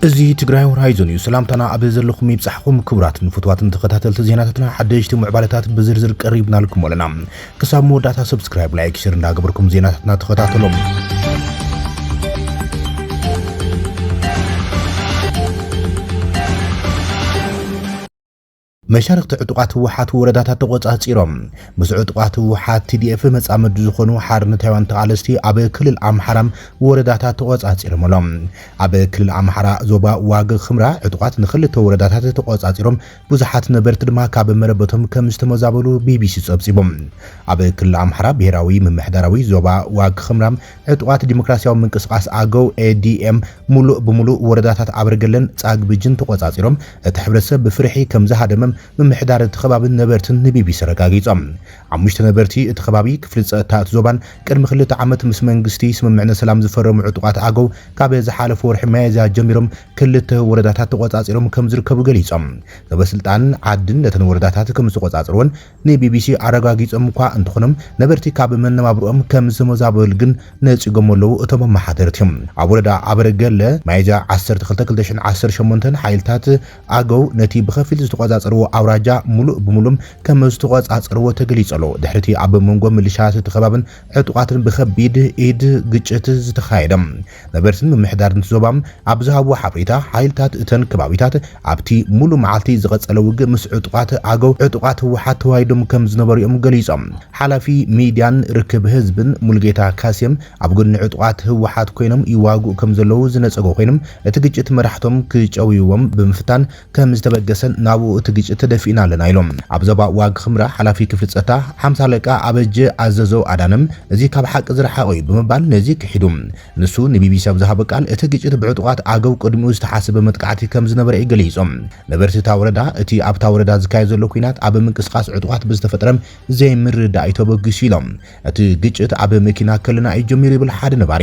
እዚ ትግራይ ሆራይዞን እዩ ሰላምታና ኣብ ዘለኹም ይብጻሕኩም ክቡራትን ፍትዋትን ተኸታተልቲ ዜናታትና ሓደሽቲ ምዕባለታት ብዝርዝር ቀሪብናልኩም ኣለና ክሳብ መወዳእታ ሰብስክራይብ ላይክ ሼር እንዳገበርኩም ዜናታትና ተኸታተሎም መሻርክቲ ዕጡቃት ህወሓት ወረዳታት ተቆጻጺሮም ምስ ዕጡቃት ህወሓት TDF መጻመድ ዝኾኑ ሓርነት ታይዋን ተቃለስቲ ኣብ ክልል ኣምሓራም ወረዳታት ተቆጻጺሮም ኣብ ክልል ኣምሓራ ዞባ ዋግ ኽምራ ዕጡቃት ንኽልተ ወረዳታት ተቆጻጺሮም ብዙሓት ነበርቲ ድማ ካብ መረበቶም ከም ዝተመዛበሉ BBC ጸብጺቦም ኣብ ክልል ኣምሓራ ብሄራዊ ምምሕዳራዊ ዞባ ዋግ ኽምራ ዕጡቃት ዲሞክራሲያዊ ምንቅስቃስ ኣገው ADM ሙሉእ ብሙሉእ ወረዳታት ኣብርገለን ጻግብጅን ተቆጻጺሮም እቲ ሕብረተሰብ ብፍርሒ ከም ዝሃደመም ምምሕዳር ተኸባቢ ነበርትን ንቢቢሲ ረጋጊጾም አምሽተ ነበርቲ እቲ ከባቢ ክፍሊ ጸጥታ ዞባን ቅድሚ 2 ዓመት ምስ መንግስቲ ስምምዕነት ሰላም ዝፈረሙ ዕጡቃት ኣገው ካብ ዝሓለፈ ወርሒ መያዝያ ጀሚሮም ክልተ ወረዳታት ተቆጻጺሮም ከም ዝርከቡ ገሊጾም ሰበስልጣን ዓድን ነተን ወረዳታት ከም ዝተቆጻጽሩን ንቢቢሲ ኣረጋጊጾም እኳ እንትኾኖም ነበርቲ ካብ መነባብሮኦም ከም ዝመዛበሉ ግን ነጽጎም ኣለዉ እቶም መሓደርቲ ኣብ ወረዳ ኣበረገለ መያዝያ 12/2018 ሓይልታት ኣገው ነቲ ብኸፊል ዝተቆጻጸሩ ኣውራጃ ሙሉእ ብሙሉም ከም ዝተቆጻጸርዎ ተገሊጸሎ ድሕርቲ ኣብ መንጎ ምልሻት ተኸባብን ዕጡቃትን ብኸቢድ ኢድ ግጭት ዝተኻየደ ነበርትን ምምሕዳርን ዞባም ኣብ ዝሃቡ ሓበሬታ ሓይልታት እተን ከባቢታት ኣብቲ ሙሉእ መዓልቲ ዝቐጸለ ውግእ ምስ ዕጡቃት ኣገው ዕጡቃት ህወሓት ተዋሂዶም ከም ዝነበሩኦም ገሊጾም ሓላፊ ሚድያን ርክብ ህዝብን ሙልጌታ ካስየም ኣብ ጎኒ ዕጡቃት ህወሓት ኮይኖም ይዋግኡ ከም ዘለዉ ዝነጸጎ ኮይኖም እቲ ግጭት መራሕቶም ክጨውይዎም ብምፍታን ከም ዝተበገሰን ናብኡ እቲ ግጭት ተደፊና ኣለና ኢሎም ኣብ ዞባ ዋግ ኽምራ ሓላፊ ክፍሊ ጸጥታ 50 ለቃ ኣበጀ ኣዘዘው ኣዳነም እዚ ካብ ሓቂ ዝረሓቀ እዩ ብምባል ነዚ ክሒዱ ንሱ ንቢቢሲ ኣብ ዝሃበ ቃል እቲ ግጭት ብዕጡቃት ኣገው ቅድሚኡ ዝተሓሰበ መጥቃዕቲ ከም ዝነበረ ይገሊጾም ነበርቲ እታ ወረዳ እቲ ኣብታ ወረዳ ዝካየድ ዘሎ ኩናት ኣብ ምንቅስቃስ ዕጡቃት ብዝተፈጠረም ዘይምርዳእ ተበጊሱ ኢሎም እቲ ግጭት ኣብ መኪና ከለና እዩ ጀሚሩ ይብል ሓደ ነባሪ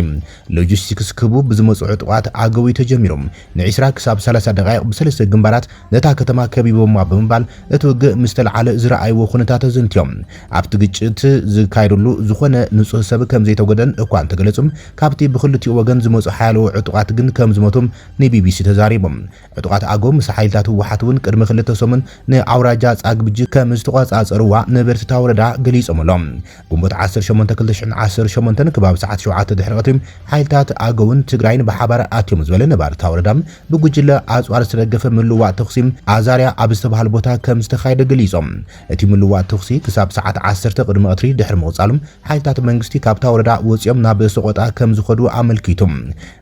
ሎጂስቲክስ ክቡ ብዝመጹ ዕጡቃት ኣገው ተጀሚሮም ን20 ክሳብ 30 ደቂቕ ብሰለስተ ግንባራት ነታ ከተማ ከቢቦማ ብምባል እቲ ውግእ ምስተልዓለ ዝረኣይዎ ኩነታት ዘንትዮም ኣብቲ ግጭት ዝካየደሉ ዝኾነ ንጹህ ሰብ ከም ዘይተጎደን እኳ እንተገለጹም ካብቲ ብክልቲኡ ወገን ዝመጹ ሓያለው ዕጡቃት ግን ከም ዝሞቱም ንቢቢሲ ተዛሪቦም ዕጡቃት ኣገው ምስ ሓይልታት ህወሓት እውን ቅድሚ 2 ሰሙን ንኣውራጃ ጻግብጂ ከም ዝተቆጻጸርዋ ነበርቲ ወረዳ ገሊጾምሎም ግንቦት 18/2018 ከባቢ ሰዓት 7 ድሕሪ ቀትሪ ሓይልታት ኣገውን ትግራይን ብሓባር ኣትዮም ዝበለ ነበርቲ ወረዳ ብጉጅለ ኣጽዋር ዝተደገፈ ምልዋጥ ተኽሲም ኣዛርያ ኣብ ዝተባሃለ ቦታ ከም ዝተኻየደ ገሊጾም እቲ ምልዋጥ ተኽሲ ክሳብ ሰዓት 10 ቅድሚ ቀትሪ ድሕሪ ምቕጻሎም ሓይልታት መንግስቲ ካብታ ወረዳ ወጽዮም ናብ ሰቆጣ ከም ዝኸዱ ኣመልኪቶም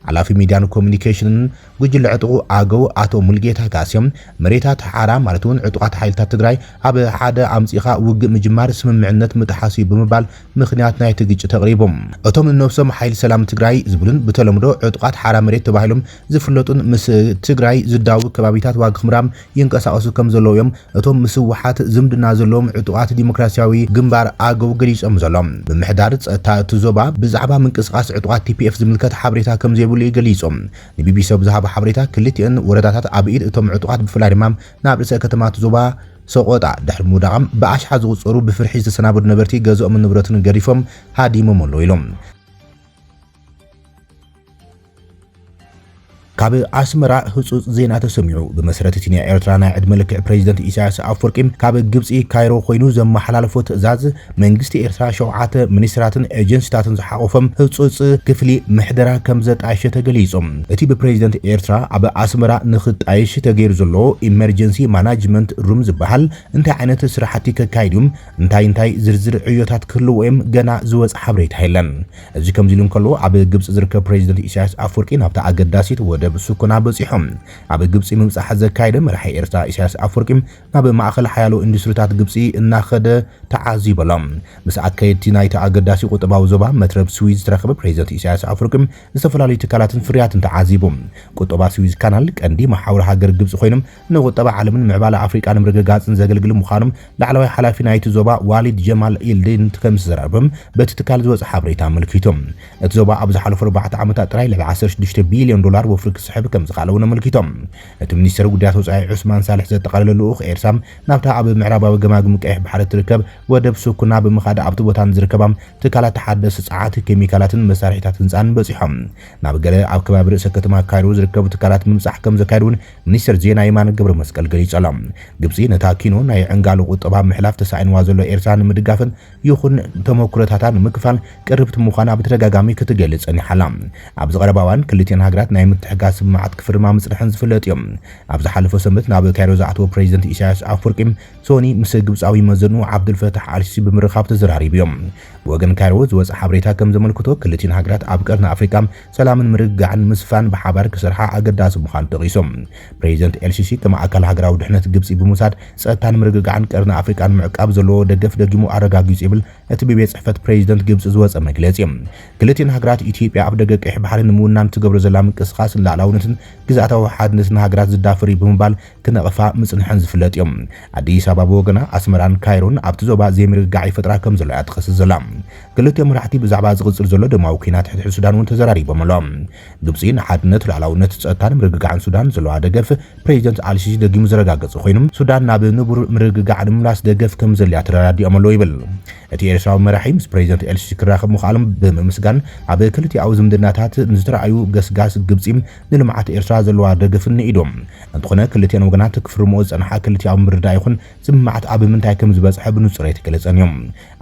ሓላፊ ሚድያን ኮሙኒኬሽንን ጉጅለ ዕጡቕ ኣገው ኣቶ ሙልጌታ ካስዮም መሬታት ሓራ ማለት እውን ዕጡቃት ሓይልታት ትግራይ ኣብ ሓደ ኣምጺኻ ውግእ ምጅማር ስምምዕነት ምጥሓሲ ብምባል ምኽንያት ናይቲ ግጭት ተቕሪቦም እቶም ነፍሶም ሓይሊ ሰላም ትግራይ ዝብሉን ብተለምዶ ዕጡቃት ሓራ መሬት ተባሂሎም ዝፍለጡን ምስ ትግራይ ዝዳው ከባቢታት ዋግ ኽምራም ይንቀሳቐሱ ከም ዘለዉ እዮም እቶም ምስ ህወሓት ዝምድና ዘለዎም ዕጡቃት ዲሞክራሲያዊ ግንባር ኣገው ገሊጾም ዘሎም ብምሕዳር ጸጥታ እቲ ዞባ ብዛዕባ ምንቅስቃስ ዕጡቃት TPF ዝምልከት ሓበሬታ ከም ዘይብሉ ገሊጾም ንቢቢሲ ብዝሃበ ሓበሬታ ክልቲአን ወረዳታት ኣብ ኢድ እቶም ዕጡቃት ብፍላይ ድማ ናብ ርእሰ ከተማት ዞባ ሰቆጣ ድሕሪ ምውዳቖም ብኣሽሓ ዝቑጸሩ ብፍርሒ ዝተሰናበዱ ነበርቲ ገዝኦም ንብረትን ገዲፎም ሃዲሞም ኣለዉ ኢሎም ካብ ኣስመራ ህጹጽ ዜና ተሰሚዑ ብመሰረት እቲ ናይ ኤርትራ ናይ ዕድመ ልክዕ ፕሬዚደንት ኢሳያስ ኣፍወርቂ ካብ ግብጺ ካይሮ ኮይኑ ዘመሓላልፎ ትእዛዝ መንግስቲ ኤርትራ 7 ሚኒስትራትን ኤጀንሲታትን ዝሓቆፈም ህጹጽ ክፍሊ ምሕደራ ከም ዘጣየሸ ተገሊጾም እቲ ብፕሬዚደንት ኤርትራ ኣብ ኣስመራ ንኽጣየሽ ተገይሩ ዘሎ ኢመርጀንሲ ማናጅመንት ሩም ዝበሃል እንታይ ዓይነት ስራሕቲ ከካይድዮም እንታይ ዝርዝር ዕዮታት ክህልዎም ገና ዝወጽ ሓበሬታ የለን እዚ ከም ኢሉ እንከሎ ኣብ ግብጺ ዝርከብ ፕሬዚደንት ኢሳያስ ኣፍወርቂ ናብታ ኣገዳሲት ወደ ብሱኩና በጺሖም ኣብ ግብጺ ምምጻሕ ዘካይደ መራሒ ኤርትራ ኢሳያስ ኣፍወርቂ ናብ ማእከል ሓያሎ ኢንዱስትሪታት ግብጺ እናኸደ ተዓዚበሎም ምስ ኣካየድቲ ናይቲ ኣገዳሲ ቁጠባዊ ዞባ መትረብ ስዊዝ ዝረኸበ ፕሬዚደንት ኢሳያስ ኣፍወርቂ ዝተፈላለዩ ትካላትን ፍርያትን ተዓዚቦም ቁጠባ ስዊዝ ካናል ቀንዲ ማሕበረ ሃገር ግብጺ ኮይኖም ንቁጠባ ዓለምን ምዕባለ ኣፍሪቃን ምርግጋጽን ዘገልግሉ ምዃኖም ላዕለዋይ ሓላፊ ናይቲ ዞባ ዋሊድ ጀማል ኢልዲን ከም ዝዘረብም በቲ ትካል ዝወጽ ሓበሬታ ኣመልኪቶም እቲ ዞባ ኣብ ዝሓለፉ 4 ዓመታት ጥራይ ለ$16 ቢልዮን ወፍሪ ክስሕብ ከም ዝኻለውን ኣመልኪቶም እቲ ሚኒስትር ጉዳያት ወጻኢ ዑስማን ሳልሕ ዘጠቓለለ ልኡኽ ኤርትራ ናብታ ኣብ ምዕራባዊ ገማግም ቀይሕ ባሕሪ ትርከብ ወደብ ሱኩና ብምኻድ ኣብቲ ቦታን ዝርከባ ትካላት ተሓደስ ጸዓት ኬሚካላትን መሳርሒታት ህንጻን በጺሖም ናብ ገለ ኣብ ከባቢ ርእሰ ከተማ ካይሮ ዝርከቡ ትካላት ምምጻሕ ከም ዘካየዱን ሚኒስትር ዜና የማነ ገብረ መስቀል ገሊጾም ግብጺ ነታ ኪኖ ናይ ዕንጋሉ ቁጠባ ምሕላፍ ተሳኢንዋ ዘሎ ኤርትራ ንምድጋፍን ይኹን ተመኩረታታ ንምክፋል ቅርብቲ ምዃና ብተደጋጋሚ ክትገልጽ ጸኒሓላ ኣብ ዝቐረባዋን ክልቲአን ሃገራት ናይ ምትሕጋዝ ስምዓት ክፍርማ ምጽንሐን ዝፍለጥ እዮም ኣብ ዝሓለፈ ሰንበት ናብ ካይሮ ዝኣተወ ፕሬዚደንት ኢሳያስ ኣፍወርቂ ሶኒ ምስ ግብጻዊ መዘኑ ዓብዱልፈታሕ አልሲሲ ብምርኻብ ተዘራሪቡ እዮም ወገን ካይሮ ዝወጽእ ሓበሬታ ከም ዘመልክቶ ክልቲአን ሃገራት ኣብ ቀርኒ ኣፍሪካ ሰላምን ምርግጋዕን ምስፋን ብሓባር ክሰርሓ ኣገዳሲ ምዃኑ ጠቒሶም ፕሬዚደንት ኤልሲሲ ከም ኣካል ሃገራዊ ድሕነት ግብጺ ብምውሳድ ጸጥታን ምርግጋዕን ቀርኒ ኣፍሪካን ምዕቃብ ዘለዎ ደገፍ ደጊሙ ኣረጋጊጹ ይብል እቲ ብቤት ጽሕፈት ፕሬዚደንት ግብጺ ዝወጸ መግለጺ ክልቲአን ሃገራት ኢትዮጵያ ኣብ ደገ ቀይሕ ባሕሪ ንምውናን ትገብሮ ዘላ ምንቅስቓስ ላዕላውነትን ግዛኣታዊ ሓድነትን ሃገራት ዝዳፈር ብምባል ክነቕፋ ምጽንሐን ዝፍለጥ እዮም ኣዲስ ኣበባ ወገና ኣስመራን ካይሮን ኣብቲ ዞባ ዘይምርግጋዕ ይፈጥራ ከም ዘሎ ትኸስስ ዘላ ክልቲኦም መራሕቲ ብዛዕባ ዝቕጽል ዘሎ ደማዊ ኩናት ሕድሕድ ሱዳን እውን ተዘራሪቦም ኣሎም ግብጺ ንሓድነት ላዕላውነት ጸጥታን ምርግጋዕን ሱዳን ዘለዋ ደገፍ ፕሬዚደንት አልሲሲ ደጊሙ ዘረጋገጸ ኮይኖም ሱዳን ናብ ንቡር ምርግጋዕ ንምምላስ ደገፍ ከም ዘልያ ተረዳዲኦም ኣሎ ይብል እቲ ኤርትራዊ መራሒ ምስ ፕሬዚደንት ኤልሲሲ ክራኸብ ምኽኣሎም ብምምስጋን ኣብ ክልቲአዊ ዝምድናታት ንዝተረኣዩ ገስጋስ ግብጺ ንልምዓት ኤርትራ ዘለዋ ደገፍን ኢዶም እንተኾነ ክልቲአን ወገናት ክፍርምዎ ዝጸንሓ ክልቲአዊ ምርዳእ ይኹን ስምዓት ኣብ ምንታይ ከም ዝበጽሐ ብንጹር የተገለጸን እዮም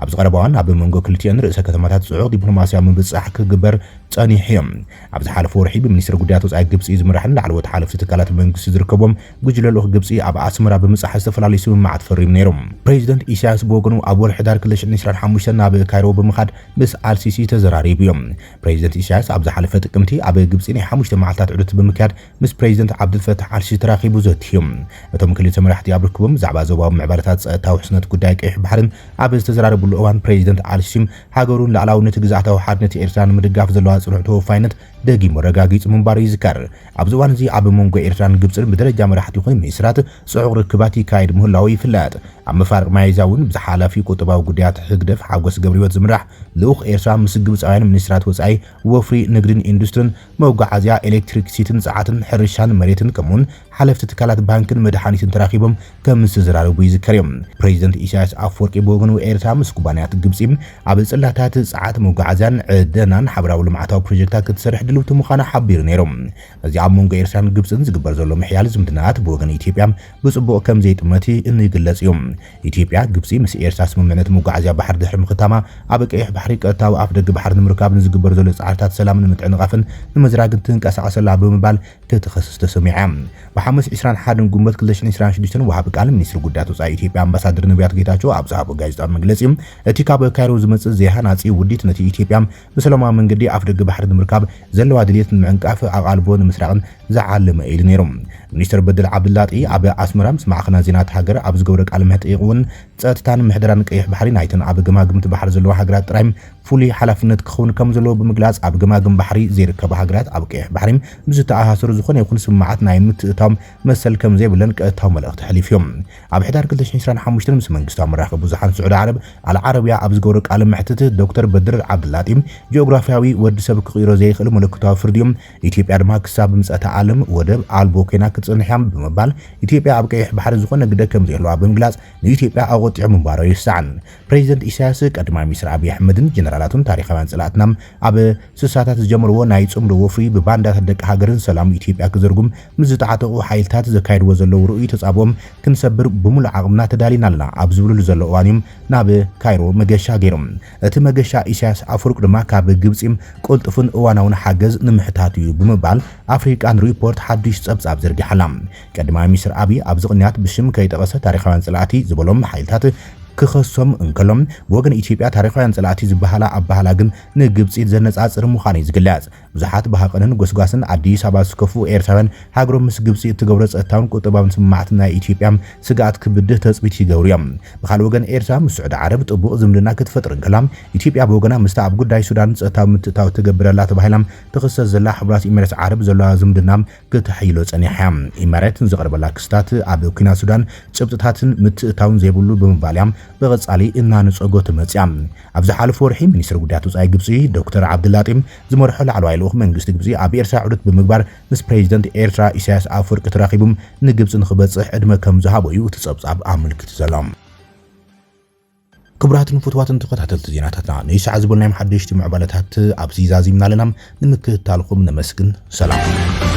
ኣብ ዝቐረባዋን ኣብ መንጎ ክልቲአን ርእሰ ከተማታት ጽዑቕ ዲፕሎማስያዊ ምብጻሕ ክግበር ጸኒሑ እዮም ኣብ ዝሓለፈ ወርሒ ብሚኒስትር ጉዳያት ወጻኢ ግብጺ ዝምራሕን ላዕለዎት ሓለፍቲ ትካላት መንግስቲ ዝርከቦም ጉጅለ ልኡኽ ግብጺ ኣብ ኣስመራ ብምጽራሕ ዝተፈላለዩ ስምምዓት ፈሪሙ ነይሮም ፕሬዚደንት ኢሳያስ ብወገኑ ኣብ ወርሒ ዳር 2025 ናብ ካይሮ ብምኻድ ምስ አልሲሲ ተዘራሪቡ እዮም ፕሬዚደንት ኢሳያስ ኣብ ዝሓለፈ ጥቅምቲ ኣብ ግብጺ ናይ 5 መዓልታት ዑደት ብምክያድ ምስ ፕሬዚደንት ዓብዱልፈታሕ አልሲሲ ተራኺቡ ዘትዮም እቶም ክልተ መራሕቲ ኣብ ርክቦም ዛዕባ ዞባዊ ምዕባለታት ጸጥታዊ ውሕስነት ጉዳይ ቀይሕ ባሕርን ኣብ ዝተዘራረብሉ እዋን ፕሬዚደንት አልሲሲ ሃገሩን ላዕላውነት ግዛኣታዊ ሓድነት ኤርትራ ንምድጋፍ ዘለዋ ጽኑዕ ተወፋይነት ደጊሙ ረጋጊጹ ምንባሩ ይዝከር ኣብዚ እዋን እዚ ኣብ መንጎ ኤርትራን ግብጽን ብደረጃ መራሕቲ ይኹን ሚኒስትራት ጽዑቕ ርክባት ይካየድ ምህላው ይፍለጥ ኣብ መፋርቕ ማይዛ እውን ብዝሓላፊ ቁጠባዊ ጉዳያት ህግደፍ ሓጎስ ገብረህይወት ዝምራሕ ልኡኽ ኤርትራ ምስ ግብጻውያን ሚኒስትራት ወጻኢ ወፍሪ ንግድን ኢንዱስትሪን መጓዓዝያ ኤሌክትሪክሲትን ጸዓትን ሕርሻን መሬትን ከምኡውን ሓለፍቲ ትካላት ባንክን መድሓኒትን ተራኺቦም ከም ዝተዘራረቡ ይዝከር እዮም ፕሬዚደንት ኢሳያስ ኣፍወርቂ ብወገኑ ኤርትራ ምስ ኩባንያት ግብጺ ኣብ ጽላታት ጸዓት መጓዓዝያን ዕደናን ሓበራዊ ልምዓታዊ ፕሮጀክታት ክትሰርሕ ድልውቲ ምዃና ሓቢሩ ነይሮም እዚ ኣብ መንጎ ኤርትራን ግብጽን ዝግበር ዘሎ ምሕያል ዝምድናት ብወገን ኢትዮጵያ ብጽቡቕ ከም ዘይጥመቲ እንግለጽ እዮም ኢትዮጵያ ግብጺ ምስ ኤርትራ ስምምዕነት መጓዓዝያ ባሕሪ ድሕሪ ምኽታማ ኣብ ቀይሕ ባሕሪ ቀጥታዊ ኣፍ ደገ ባሕሪ ንምርካብ ዝግበር ዘሎ ጻዕርታት ሰላምን ምትዕንቓፍን ንምዝራግን ትንቀሳቐሰላ ብምባል ክትኸስስ ተሰሚዓ በሐሙስ 21 ግንቦት 2026 ወሃብ ቃል ሚኒስትር ጉዳያት ወጻኢ ኢትዮጵያ አምባሳደር ነቢያት ጌታቸው ኣብ ዝሃቦ ጋዜጣዊ መግለጺ እቲ ካብ ካይሮ ዝመጽእ ዘይሃናጺ ውዲት ነቲ ኢትዮጵያ ብሰላማዊ መንገዲ ኣፍ ደገ ባሕሪ ንምርካብ ዘለዋ ድሌት ንምዕንቃፍ ኣቓልቦ ንምስራቕን ዝዓለመ ኢሉ ነይሮም ሚኒስትር በድል ዓብድላጢ ኣብ ኣስመራ ምስ ማዕኸና ዜናት ሃገር ኣብ ዝገብረ ቃል መሕጥቕ እውን ጸጥታን ምሕደራን ቀይሕ ባሕሪ ናይተን ኣብ ገማግምቲ ባሕሪ ዘለዋ ሃገራት ጥራይ ፍሉይ ሓላፍነት ክኸውን ከም ዘለዎ ብምግላጽ ኣብ ገማግም ባሕሪ ዘይርከባ ሃገራት ኣብ ቀይሕ ባሕሪ ብዝተኣሳሰሩ ዝኾነ ይኹን ስምዓት ናይ ምትእታው መሰል ከም ዘይብለን ቀጥታዊ መልእኽቲ ሕሊፍዮም ኣብ ሕዳር 2025 ምስ መንግስታዊ መራኸቢ ብዙሓን ስዑድ ዓረብ አልዓረብያ ኣብ ዝገብረ ቃል መሕትት ዶክተር በድር ዓብድላጢ ጂኦግራፊያዊ ወዲሰብ ክቕይሮ ዘይኽእል ምልክታዊ ፍርድዮም ኢትዮጵያ ድማ ክሳብ ምጽአታ ዓለም ወደብ ኣልቦ ኮይና ክትጽንሕ ብምባል ኢትዮጵያ ኣብ ቀይሕ ባሕሪ ዝኾነ ግደ ከም ዘለዋ ብምግላጽ ንኢትዮጵያ ኣቆጢዑ ምንባሮ ይስዓን ፕሬዚደንት ኢሳያስ ቀዳማይ ሚኒስትር አብይ አሕመድን ጀነራላቱን ታሪኻውያን ጽላእትና ኣብ ስሳታት ዝጀመርዎ ናይ ጽምዶ ወፍሪ ብባንዳታት ደቂ ሃገርን ሰላም ኢትዮጵያ ክዘርጉም ምስ ዝተዓጠቑ ሓይልታት ዘካይድዎ ዘለዉ ርእይ ተጻብኦም ክንሰብር ብሙሉእ ዓቕምና ተዳሊና ኣለና ኣብ ዝብልሉ ዘሎ እዋን እዮም ናብ ካይሮ መገሻ ገይሮም እቲ መገሻ ኢሳያስ ኣፍወርቂ ድማ ካብ ግብጺ ቁልጥፍን እዋናውን ሓገዝ ንምሕታት እዩ ብምባል ኣፍሪካን ሪፖርት ሓድሽ ጸብጻብ ዘርጊሓላ ቀዳማይ ሚኒስትር አብይ ኣብ ዝቕንያት ብሽም ከይጠቐሰ ታሪኻውያን ጽላእቲ ዝበሎም ሓይልታት ክኸሶም እንከሎም ብወገን ኢትዮጵያ ታሪኻውያን ጽላእቲ ዝበሃላ ኣብ ባህላ ግን ንግብጺ ዘነጻጽር ምዃኑ ዝግለጽ ብዙሓት ባህቀንን ጎስጓስን ኣዲስ ኣበባ ዝከፉ ኤርትራውያን ሃገሮም ምስ ግብጺ እትገብሮ ጸጥታውን ቁጠባውን ስምዓት ናይ ኢትዮጵያ ስጋኣት ክብድህ ተጽቢት ይገብሩ እዮም ብኻልእ ወገን ኤርትራ ምስ ስዑድ ዓረብ ጥቡቕ ዝምድና ክትፈጥር እንከላ ኢትዮጵያ ብወገና ምስታ ኣብ ጉዳይ ሱዳን ጸጥታዊ ምትእታው ትገብረላ ተባሂላ ትኽሰስ ዘላ ሕብራት ኢሚሬት ዓረብ ዘለዋ ዝምድና ክትሕይሎ ጸኒሓ ኢሚሬት ዘቕርበላ ክስታት ኣብ ኩናት ሱዳን ጭብጥታትን ምትእታውን ዘይብሉ ብምባል በቀጻሊ እናንጸጎ ተመጽያ ኣብ ዝሓለፈ ወርሒ ሚኒስትር ጉዳያት ወጻኢ ግብጺ ዶክተር ዓብድላጢ ዝመርሑ ላዕለዋይ ልኡኽ መንግስቲ ግብፂ ኣብ ኤርትራ ዑደት ብምግባር ምስ ፕሬዚደንት ኤርትራ ኢሳያስ ኣፈወርቂ ተራኺቦም ንግብፂ ንኽበጽሕ ዕድመ ከም ዝሃቦ እዩ እቲ ጸብጻብ ኣመልኪቱ ዘሎ። ክቡራትን ፍትዋትን ተኸታተልቲ ዜናታትና ንይሰዓት ዝበልናዮም ሓደሽቲ ምዕባለታት ኣብዚ ዛዚምና ኣለና። ንምክትታልኩም ነመስግን። ሰላም